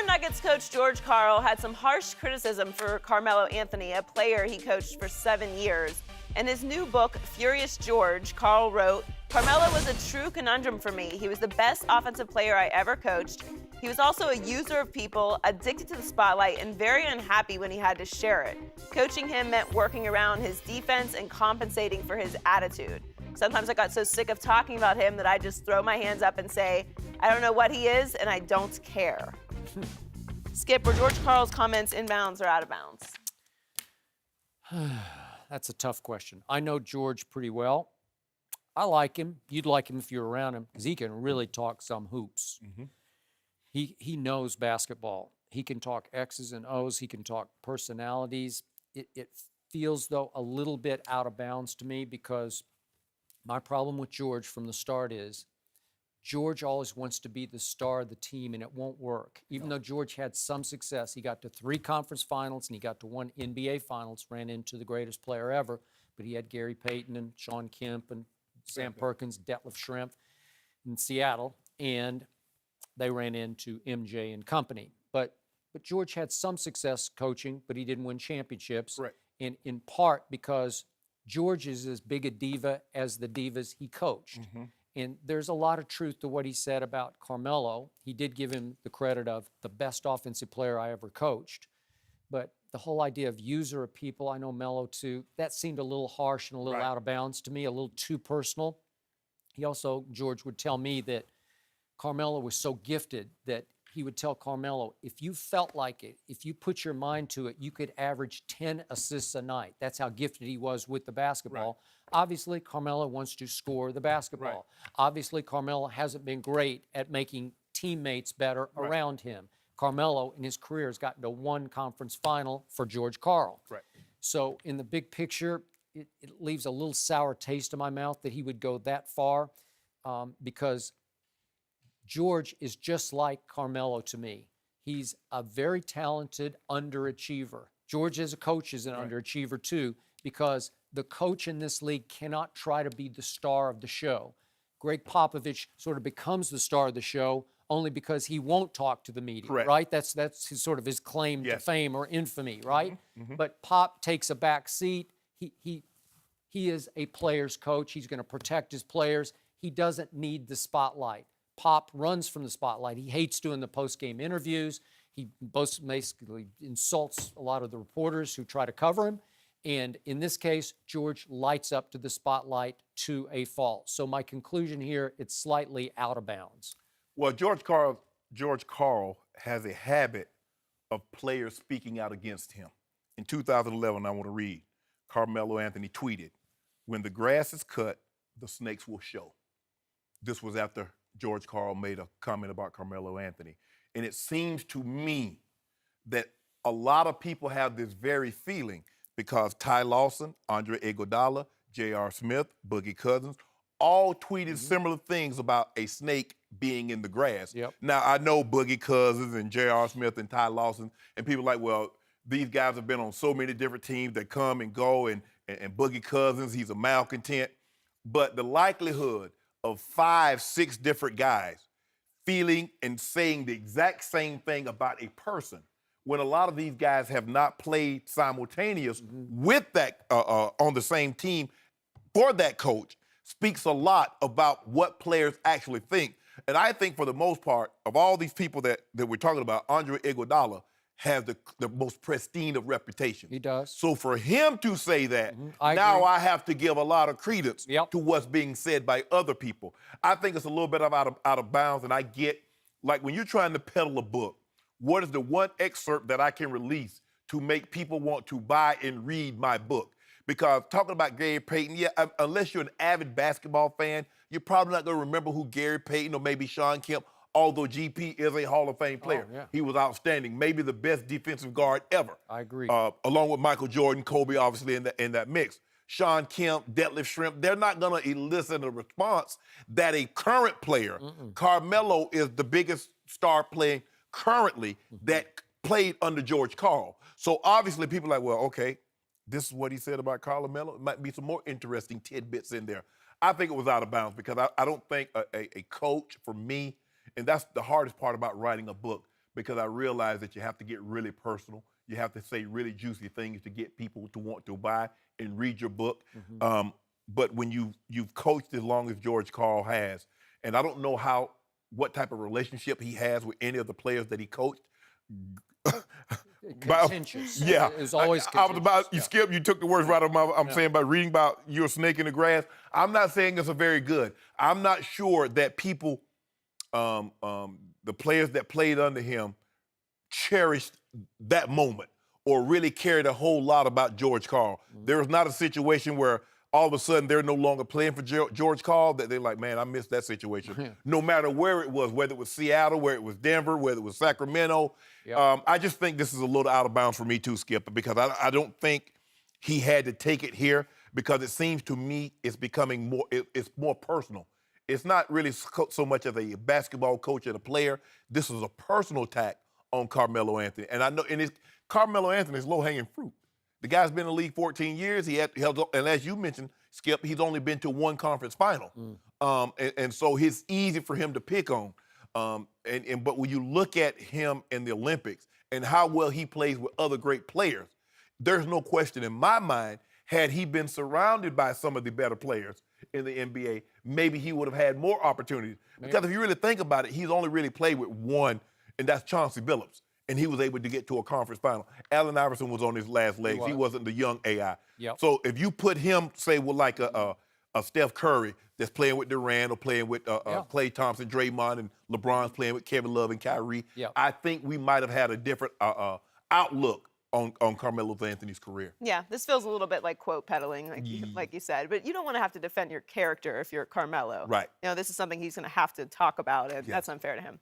Denver Nuggets coach George Karl had some harsh criticism for Carmelo Anthony, a player he coached for 7 years. In his new book, Furious George, Karl wrote, "Carmelo was a true conundrum for me. He was the best offensive player I ever coached. He was also a user of people, addicted to the spotlight, and very unhappy when he had to share it. Coaching him meant working around his defense and compensating for his attitude. Sometimes I got so sick of talking about him that I just throw my hands up and say, I don't know what he is, and I don't care." Skip, were George Karl's comments in bounds or out of bounds? That's a tough question. I know George pretty well. I like him. You'd like him if you were around him because he can really talk some hoops. Mm-hmm. He knows basketball. He can talk X's and O's. He can talk personalities. It feels, though, a little bit out of bounds to me because my problem with George from the start is George always wants to be the star of the team, and it won't work. Even though George had some success, he got to 3 conference finals, and he got to 1 NBA finals, ran into the greatest player ever, but he had Gary Payton and Sean Kemp and Sam Perkins, Detlef Schrempf in Seattle, and they ran into MJ and company. But George had some success coaching, but he didn't win championships, Right. and in part because George is as big a diva as the divas he coached. Mm-hmm. And there's a lot of truth to what he said about Carmelo. He did give him the credit of the best offensive player I ever coached. But the whole idea of user of people, I know Melo too, that seemed a little harsh and a little out of bounds to me, a little too personal. He also, George would tell me that Carmelo was so gifted that he would tell Carmelo, if you felt like it, if you put your mind to it, you could average 10 assists a night. That's how gifted he was with the basketball. Right. Obviously, Carmelo wants to score the basketball. Right. Obviously, Carmelo hasn't been great at making teammates better around him. Carmelo, in his career, has gotten to 1 conference final for George Karl. Right. So in the big picture, it leaves a little sour taste in my mouth that he would go that far because George is just like Carmelo to me. He's a very talented underachiever. George as a coach is an underachiever too, because the coach in this league cannot try to be the star of the show. Greg Popovich sort of becomes the star of the show only because he won't talk to the media, right? That's his, sort of his claim to fame or infamy, right? Mm-hmm. But Pop takes a back seat. He is a player's coach. He's going to protect his players. He doesn't need the spotlight. Pop runs from the spotlight. He hates doing the post-game interviews. He basically insults a lot of the reporters who try to cover him. And in this case, George lights up to the spotlight to a fault. So my conclusion here, it's slightly out of bounds. Well, George Karl has a habit of players speaking out against him. In 2011, I want to read, Carmelo Anthony tweeted, "When the grass is cut, the snakes will show." This was after George Karl made a comment about Carmelo Anthony. And it seems to me that a lot of people have this very feeling because Ty Lawson, Andre Iguodala, J.R. Smith, Boogie Cousins, all tweeted similar things about a snake being in the grass. Yep. Now, I know Boogie Cousins and J.R. Smith and Ty Lawson, and people are like, well, these guys have been on so many different teams that come and go, and Boogie Cousins, he's a malcontent. But the likelihood of 5, 6 different guys feeling and saying the exact same thing about a person, when a lot of these guys have not played simultaneous with that on the same team for that coach, speaks a lot about what players actually think. And I think for the most part, of all these people that we're talking about, Andre Iguodala has the most pristine of reputation. He does. So for him to say that, I have to give a lot of credence to what's being said by other people. I think it's a little bit out of bounds, and I get, like when you're trying to peddle a book, what is the one excerpt that I can release to make people want to buy and read my book? Because talking about Gary Payton, unless you're an avid basketball fan, you're probably not going to remember who Gary Payton or maybe Sean Kemp, although GP is a Hall of Fame player. Oh, yeah. He was outstanding, maybe the best defensive guard ever. I agree. Along with Michael Jordan, Kobe, obviously, in that mix. Sean Kemp, Detlef Schrempf, they're not going to elicit a response that a current player, Carmelo is the biggest star playing currently that played under George Karl. So obviously people are like, well, okay, this is what he said about Carmelo. It might be some more interesting tidbits in there. I think it was out of bounds because I don't think a coach, for me, and that's the hardest part about writing a book, because I realized that you have to get really personal. You have to say really juicy things to get people to want to buy and read your book. But when you've coached as long as George Karl has, and I don't know what type of relationship he has with any of the players that he coached. Contentious. Yeah, It was always I was about contentious, Skip. You took the words right out of my mouth. I'm saying about reading about you're a snake in the grass. I'm not saying it's a very good. I'm not sure that people, the players that played under him, cherished that moment or really cared a whole lot about George Karl. There was not a situation where all of a sudden they're no longer playing for George Karl, that they're like, man, I missed that situation. No matter where it was, whether it was Seattle, where it was Denver, whether it was Sacramento. I just think this is a little out of bounds for me too, Skip, because I don't think he had to take it here, because it seems to me it's becoming more, it's more personal. It's not really so much as a basketball coach and a player. This is a personal attack on Carmelo Anthony. And I know, Carmelo Anthony is low-hanging fruit. The guy's been in the league 14 years. And as you mentioned, Skip, he's only been to one conference final. And so it's easy for him to pick on. But when you look at him in the Olympics and how well he plays with other great players, there's no question in my mind, had he been surrounded by some of the better players in the NBA, maybe he would have had more opportunities. Because if you really think about it, he's only really played with one, and that's Chauncey Billups. And he was able to get to a conference final. Allen Iverson was on his last legs. He wasn't the young AI. So if you put him, say, with like a Steph Curry that's playing with Durant or playing with Klay Thompson, Draymond, and LeBron's playing with Kevin Love and Kyrie, I think we might have had a different outlook on Carmelo Anthony's career. Yeah, this feels a little bit like quote peddling, like you said. But you don't want to have to defend your character if you're Carmelo. Right. You know, this is something he's going to have to talk about, and that's unfair to him.